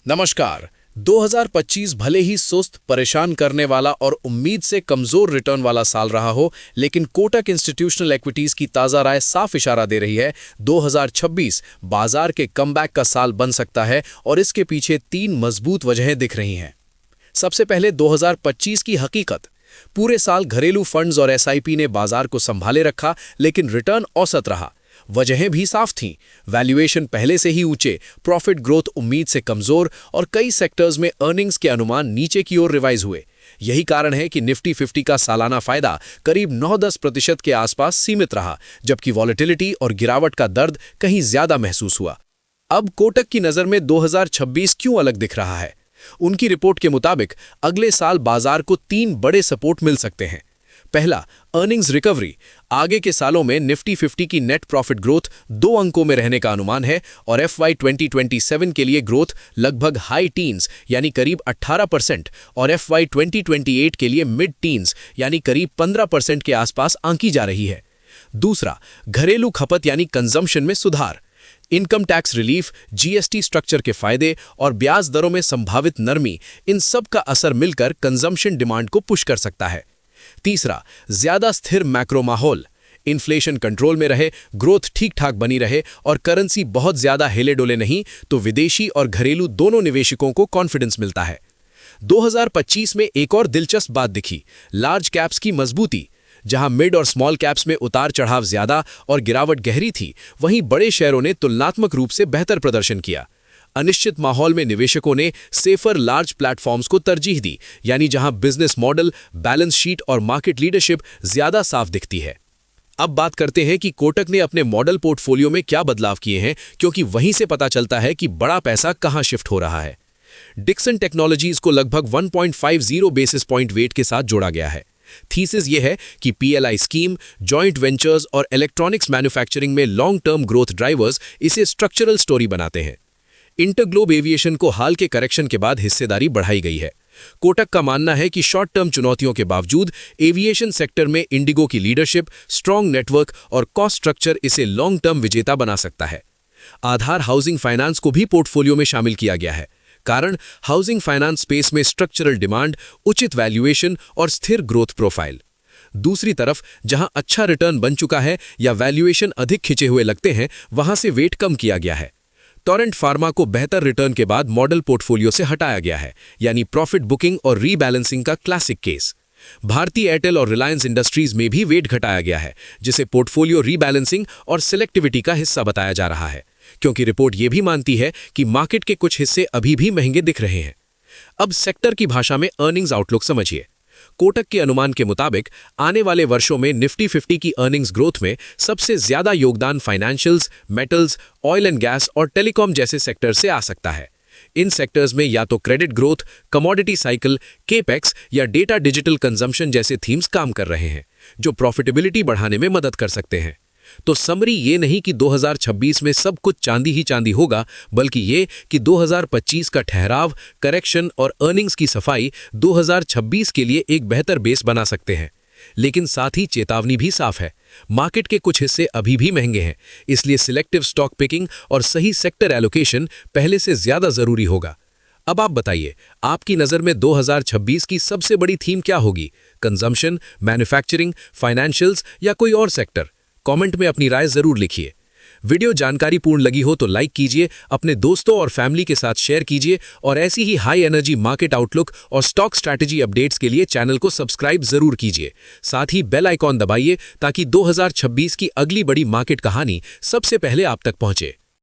नमस्कार। 2025 भले ही सुस्त, परेशान करने वाला और उम्मीद से कमजोर रिटर्न वाला साल रहा हो, लेकिन कोटक इंस्टीट्यूशनल इक्विटीज की ताजा राय साफ इशारा दे रही है 2026 बाजार के कमबैक का साल बन सकता है और इसके पीछे 3 मजबूत वजहें दिख रही हैं। सबसे पहले 2025 की हकीकत। पूरे साल घरेलू फंड्स और एसआईपी ने बाजार को संभाले रखा, लेकिन रिटर्न औसत रहा। वजहें भी साफ थीं। वैल्यूएशन पहले से ही ऊंचे, प्रॉफिट ग्रोथ उम्मीद से कमजोर और कई सेक्टर्स में अर्निंग्स के अनुमान नीचे की ओर रिवाइज हुए। यही कारण है कि निफ्टी 50 का सालाना फायदा करीब 9-10% के आसपास सीमित रहा, जबकि वॉलेटिलिटी और गिरावट का दर्द कहीं ज्यादा महसूस हुआ। अब कोटक की नजर में 2026 क्यों अलग दिख रहा है? उनकी रिपोर्ट के मुताबिक अगले साल बाजार को 3 बड़े सपोर्ट मिल सकते हैं। पहला, अर्निंग्स रिकवरी। आगे के सालों में निफ्टी 50 की नेट प्रॉफिट ग्रोथ 2 अंकों में रहने का अनुमान है और FY 2027 के लिए ग्रोथ लगभग हाई टीन्स यानी करीब 18% और FY 2028 के लिए मिड टीन्स यानी करीब 15% के आसपास आंकी जा रही है। दूसरा, घरेलू खपत यानी कंजम्पशन में सुधार। Income tax relief, GST structure के फायदे और ब्याज दरों में संभावित नरमी, इन सब का असर मिलकर कंजम्पशन डिमांड को पुश कर सकता है। तीसरा, ज्यादा स्थिर मैक्रो माहौल। इन्फ्लेशन कंट्रोल में रहे, ग्रोथ ठीक ठाक बनी रहे और करेंसी बहुत ज्यादा हिले डोले नहीं, तो विदेशी और घरेलू दोनों निवेशकों को कॉन्फिडेंस मिलता है। 2025 में एक और दिलचस्प बात दिखी, लार्ज कैप्स की मजबूती। जहां मिड और स्मॉल कैप्स में उतार चढ़ाव ज्यादा और गिरावट गहरी थी, वहीं बड़े शेयरों ने तुलनात्मक रूप से बेहतर प्रदर्शन किया। अनिश्चित माहौल में निवेशकों ने सेफर लार्ज प्लेटफॉर्म्स को तरजीह दी, यानी जहां बिजनेस मॉडल, बैलेंस शीट और मार्केट लीडरशिप ज्यादा साफ दिखती है। अब बात करते हैं कि कोटक ने अपने मॉडल पोर्टफोलियो में क्या बदलाव किए हैं, क्योंकि वहीं से पता चलता है कि बड़ा पैसा कहां शिफ्ट हो रहा है। डिक्सन टेक्नोलॉजीज को लगभग 1.50 बेसिस पॉइंट वेट के साथ जोड़ा गया है। थीसिस यह है कि पीएलआई स्कीम, जॉइंट वेंचर्स और इलेक्ट्रॉनिक्स मैन्युफैक्चरिंग में लॉन्ग टर्म ग्रोथ ड्राइवर्स इसे स्ट्रक्चरल स्टोरी बनाते हैं। इंटरग्लोब एविएशन को हाल के करेक्शन के बाद हिस्सेदारी बढ़ाई गई है। कोटक का मानना है कि शॉर्ट टर्म चुनौतियों के बावजूद एविएशन सेक्टर में इंडिगो की लीडरशिप, स्ट्रॉन्ग नेटवर्क और कॉस्ट स्ट्रक्चर इसे लॉन्ग टर्म विजेता बना सकता है। आधार हाउसिंग फाइनेंस को भी पोर्टफोलियो में शामिल किया गया है। कारण, हाउसिंग फाइनेंस स्पेस में स्ट्रक्चरल डिमांड, उचित वैल्यूएशन और स्थिर ग्रोथ प्रोफाइल। दूसरी तरफ जहां अच्छा रिटर्न बन चुका है या वैल्यूएशन अधिक खिंचे हुए लगते हैं, वहां से वेट कम किया गया है। टोरेंट फार्मा को बेहतर रिटर्न के बाद मॉडल पोर्टफोलियो से हटाया गया है, यानी प्रॉफिट बुकिंग और रीबैलेंसिंग का क्लासिक केस। भारतीय एयरटेल और रिलायंस इंडस्ट्रीज में भी वेट घटाया गया है, जिसे पोर्टफोलियो रीबैलेंसिंग और सिलेक्टिविटी का हिस्सा बताया जा रहा है, क्योंकि रिपोर्ट यह भी मानती है कि मार्केट के कुछ हिस्से अभी भी महंगे दिख रहे हैं। अब सेक्टर की भाषा में अर्निंग्स आउटलुक समझिए। कोटक के अनुमान के मुताबिक आने वाले वर्षों में निफ्टी 50 की अर्निंग्स ग्रोथ में सबसे ज्यादा योगदान financials, metals, oil and gas और टेलीकॉम जैसे सेक्टर से आ सकता है। इन सेक्टर्स में या तो credit growth, commodity cycle, capex या डेटा डिजिटल कंजम्पशन जैसे थीम्स काम कर रहे हैं, जो प्रॉफिटेबिलिटी बढ़ाने में मदद कर सकते हैं। तो समरी ये नहीं कि 2026 में सब कुछ चांदी ही चांदी होगा, बल्कि ये कि 2025 का ठहराव, करेक्शन और अर्निंग्स की सफाई 2026 के लिए एक बेहतर बेस बना सकते हैं। लेकिन साथ ही चेतावनी भी साफ है, मार्केट के कुछ हिस्से अभी भी महंगे हैं, इसलिए सिलेक्टिव स्टॉक पिकिंग और सही सेक्टर एलोकेशन पहले से ज्यादा जरूरी होगा। अब आप बताइए, आपकी नज़र में 2026 की सबसे बड़ी थीम क्या होगी? कंजम्पशन, मैन्युफैक्चरिंग, फाइनेंशियल्स या कोई और सेक्टर? कमेंट में अपनी राय जरूर लिखिए। वीडियो जानकारीपूर्ण लगी हो तो लाइक कीजिए, अपने दोस्तों और फैमिली के साथ शेयर कीजिए और ऐसी ही हाई एनर्जी मार्केट आउटलुक और स्टॉक स्ट्रैटेजी अपडेट्स के लिए चैनल को सब्सक्राइब जरूर कीजिए। साथ ही बेल आइकॉन दबाइए ताकि 2026 की अगली बड़ी मार्केट कहानी सबसे पहले आप तक पहुंचे।